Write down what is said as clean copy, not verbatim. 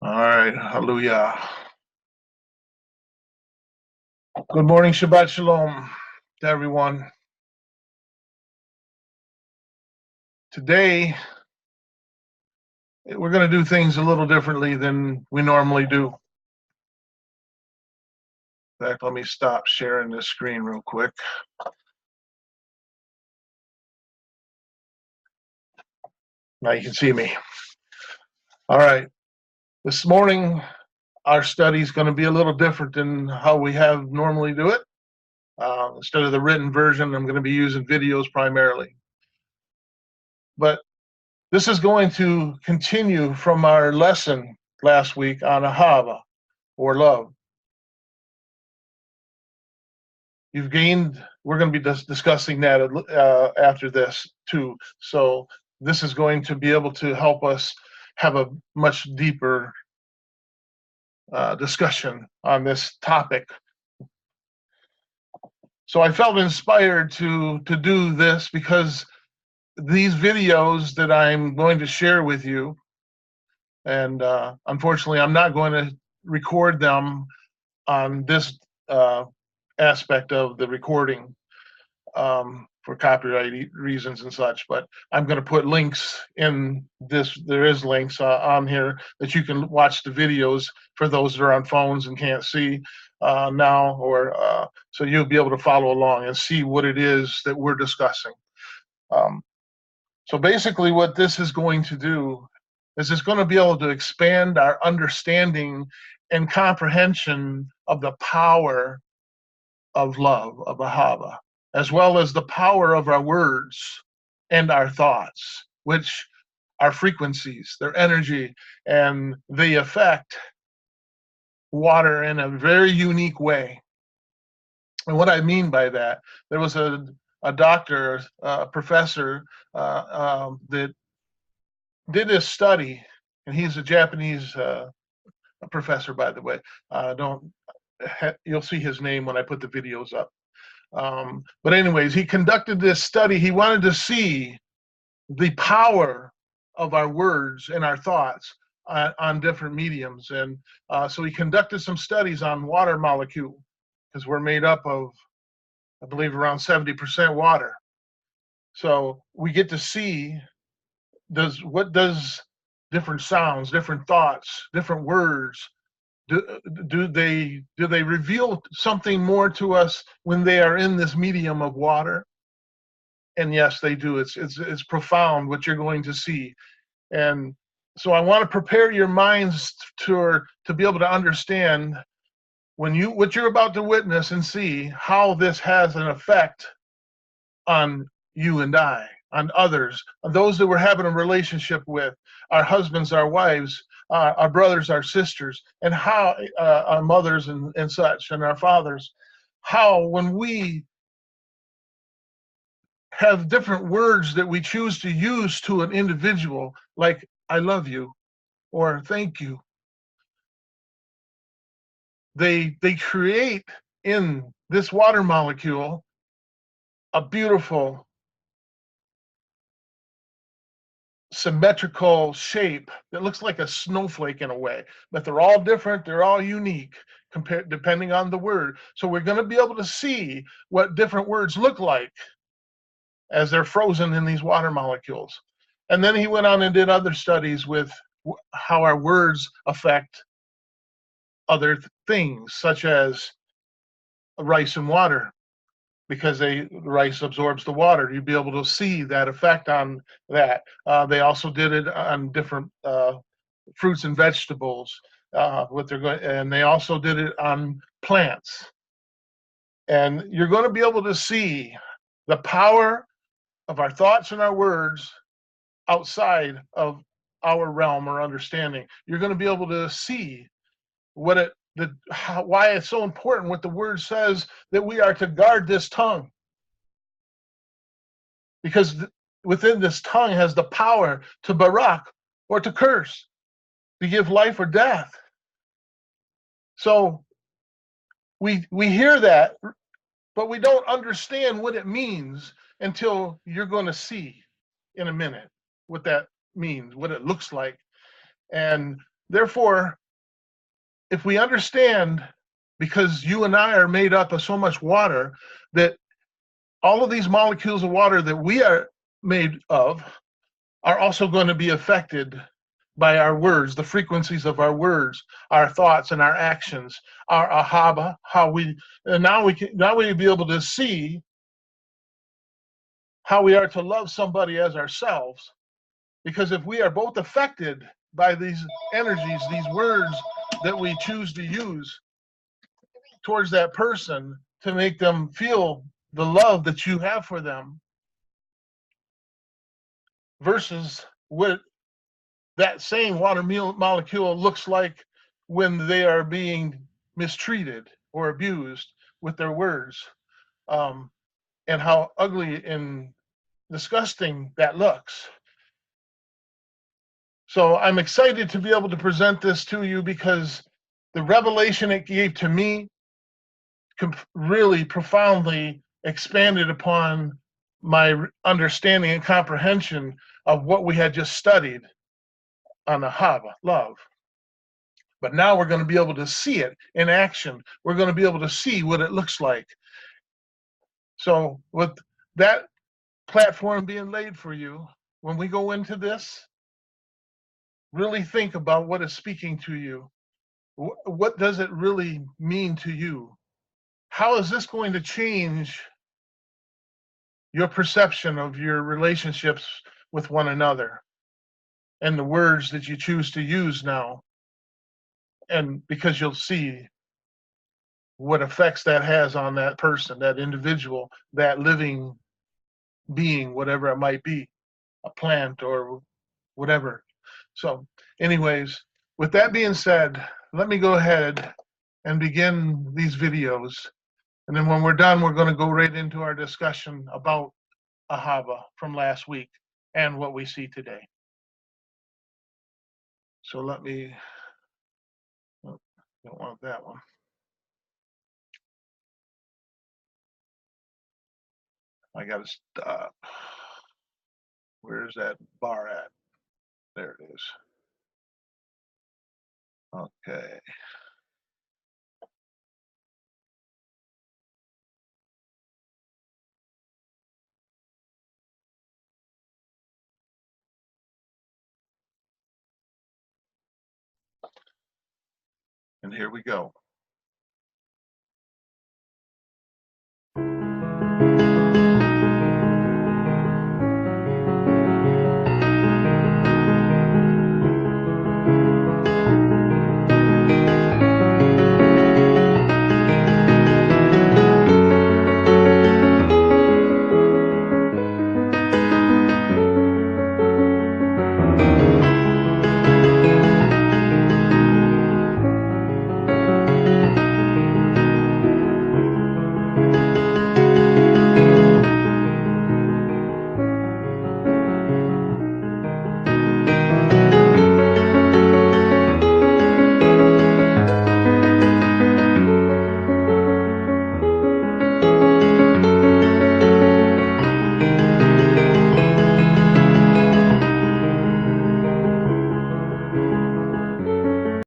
All right, hallelujah. Good morning, Shabbat Shalom to everyone. Today, we're going to do things a little differently than we normally do. In fact, let me stop sharing this screen real quick. Now you can see me. All right, this morning, our study is going to be a little different than how we have normally do it. Instead of the written version, I'm going to be using videos primarily. But this is going to continue from our lesson last week on Ahabah, or love. We're going to be discussing that after this too. So this is going to be able to help us have a much deeper discussion on this topic. So I felt inspired to do this because these videos that I'm going to share with you, and unfortunately I'm not going to record them on this aspect of the recording for copyright reasons and such, but I'm going to put links in this. There is links on here that you can watch the videos for those that are on phones and can't see now, or so you'll be able to follow along and see what it is that we're discussing. So basically what this is going to do is it's going to be able to expand our understanding and comprehension of the power of love, of Ahabah, as well as the power of our words and our thoughts, which are frequencies, their energy, and they affect water in a very unique way. And what I mean by that, there was a doctor, a professor that did this study, and he's a Japanese professor, by the way. You'll see his name when I put the videos up. But anyways, he conducted this study. He wanted to see the power of our words and our thoughts on different mediums. And so he conducted some studies on water molecule, because we're made up of, I believe, around 70% water. So we get to see what does different sounds, different thoughts, different words, do they reveal something more to us when they are in this medium of water? And yes, they do. It's profound what you're going to see. And so I want to prepare your minds to be able to understand what you're about to witness and see how this has an effect on you and I, on others, on those that we're having a relationship with, our husbands, our wives, our brothers, our sisters, and how our mothers and such, and our fathers, how when we have different words that we choose to use to an individual, like I love you or thank you, they create in this water molecule a beautiful symmetrical shape that looks like a snowflake in a way, but they're all different, they're all unique depending on the word. So we're going to be able to see what different words look like as they're frozen in these water molecules. And then he went on and did other studies with how our words affect other things, such as rice and water, because rice absorbs the water. You'd be able to see that effect on that. They also did it on different fruits and vegetables. And they also did it on plants. And you're going to be able to see the power of our thoughts and our words outside of our realm or understanding. You're going to be able to see why it's so important what the word says, that we are to guard this tongue. Because within this tongue has the power to Barak, or to curse, to give life or death. So we hear that, but we don't understand what it means until you're going to see in a minute what that means, what it looks like. And Therefore, if we understand, because you and I are made up of so much water, that all of these molecules of water that we are made of are also going to be affected by our words, the frequencies of our words, our thoughts and our actions, our ahabah, how we, and now we be able to see how we are to love somebody as ourselves. Because if we are both affected by these energies, these words that we choose to use towards that person to make them feel the love that you have for them, versus what that same water molecule looks like when they are being mistreated or abused with their words, and how ugly and disgusting that looks. So I'm excited to be able to present this to you, because the revelation it gave to me really profoundly expanded upon my understanding and comprehension of what we had just studied on Ahabah, love. But now we're going to be able to see it in action. We're going to be able to see what it looks like. So with that platform being laid for you, when we go into this, really think about what is speaking to you. What does it really mean to you? How is this going to change your perception of your relationships with one another and the words that you choose to use now? And because you'll see what effects that has on that person, that individual, that living being, whatever it might be, a plant or whatever. So, anyways, with that being said, let me go ahead and begin these videos. And then when we're done, we're going to go right into our discussion about Ahabah from last week and what we see today. So let me, oh, don't want that one. I got to stop. Where's that bar at? There it is. Okay. And here we go.